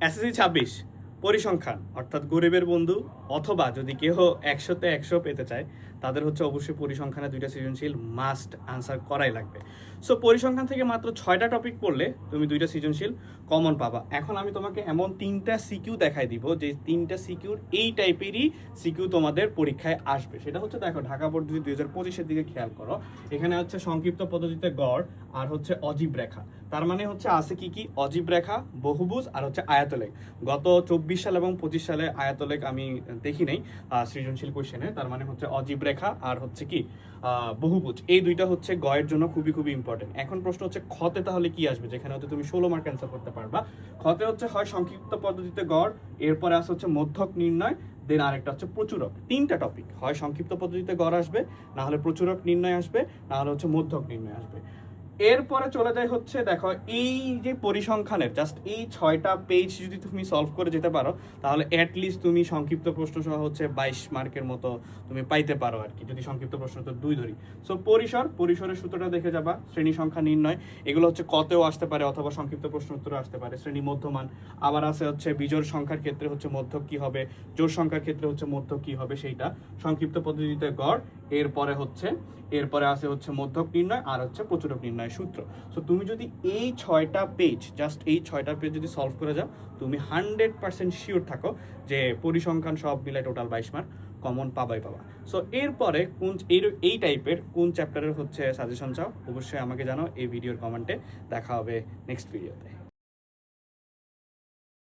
SSC 26 পরিসংখ্যান অর্থাৎ গরিবের বন্ধু, অথবা যদি কেউ 100-তে 100 পেতে চায় তাদের হচ্ছে অবশ্যই পরিসংখ্যানে 2টা সৃজনশীল মাস্ট আনসার করাই লাগবে। সো পরিসংখ্যান থেকে মাত্র 6টা টপিক পড়লে তুমি 2টা সৃজনশীল কমন পাবা। এখন আমি তোমাকে এমন 3টা সিকিউ দেখাই দিব যে 3টা সিকিউর এই টাইপেরই সিকিউ তোমাদের পরীক্ষায় আসবে। সেটা হচ্ছে দেখো, ঢাকা বোর্ড যদি 2025-এর দিকে খেয়াল করো, এখানে হচ্ছে সংক্ষিপ্ত পদ্ধতিতে গড় আর হচ্ছে অজীব রেখা। তার মানে হচ্ছে আছে কি কি, অজীব রেখা, বহুভুজ আর হচ্ছে আয়তলেখ। গত 24 সাল এবং 25 সালে আয়তলেখ আমি দেখি নাই সৃজনশীল কোশ্চেনে। তার মানে হচ্ছে অজীব রেখা আর হচ্ছে কি বহুভুজ, এই দুইটা হচ্ছে গয়ের জন্য খুবই খুবই ইম্পর্টেন্ট। এখন প্রশ্ন হচ্ছে খতে তাহলে কি আসবে, যেখানে হচ্ছে তুমি 16 মার্ক অ্যান্সার করতে পারবা। খতে হচ্ছে হয় সংক্ষিপ্ত পদ্ধতিতে গড়, এরপরে আসে হচ্ছে মধ্যক নির্ণয়, দেন আরেকটা হচ্ছে প্রচুরক। 3টা টপিক, হয় সংক্ষিপ্ত পদ্ধতিতে গড় আসবে, না হলে প্রচুরক নির্ণয় আসবে, না হলে হচ্ছে মধ্যক নির্ণয় আসবে। এরপরে চলে যায় হচ্ছে দেখো, এই যে পরিসংখ্যানের জাস্ট এই 6টা পেজ যদি তুমি সলভ করে যেতে পারো, তাহলে অ্যাটলিস্ট তুমি সংক্ষিপ্ত প্রশ্ন সহ হচ্ছে 22 মার্কের মতো তুমি পাইতে পারো আর কি, যদি সংক্ষিপ্ত প্রশ্ন তো 2 ধরি। সো পরিসরের সূত্রটা দেখে যাবা, শ্রেণী সংখ্যা নির্ণয়, এগুলো হচ্ছে কতেও আসতে পারে অথবা সংক্ষিপ্ত প্রশ্ন উত্তরে আসতে পারে। শ্রেণী মধ্যমান, আবার আছে হচ্ছে বিজোড় সংখ্যার ক্ষেত্রে হচ্ছে মধ্যক কি হবে, জোড় সংখ্যার ক্ষেত্রে হচ্ছে মধ্যক কি হবে, সেইটা সংক্ষিপ্ত পদ্ধতিতে গড়। এরপরে আছে হচ্ছে মধ্যক নির্ণয় আর হচ্ছে প্রচুরক নির্ণয় সূত্র। সো তুমি যদি এই 6টা পেজ, জাস্ট এই 6টা পেজ যদি সলভ করে যাও, তুমি 100% শিওর থাকো যে পরিসংখ্যান সব মিলাই টোটাল 22 মার্ক কমন পাবা। সো এরপরে এই টাইপের কোন চ্যাপ্টারের হচ্ছে সাজেশন চাও, অবশ্যই আমাকে জানাও এই ভিডিওর কমেন্টে। দেখা হবে নেক্সট ভিডিওতে।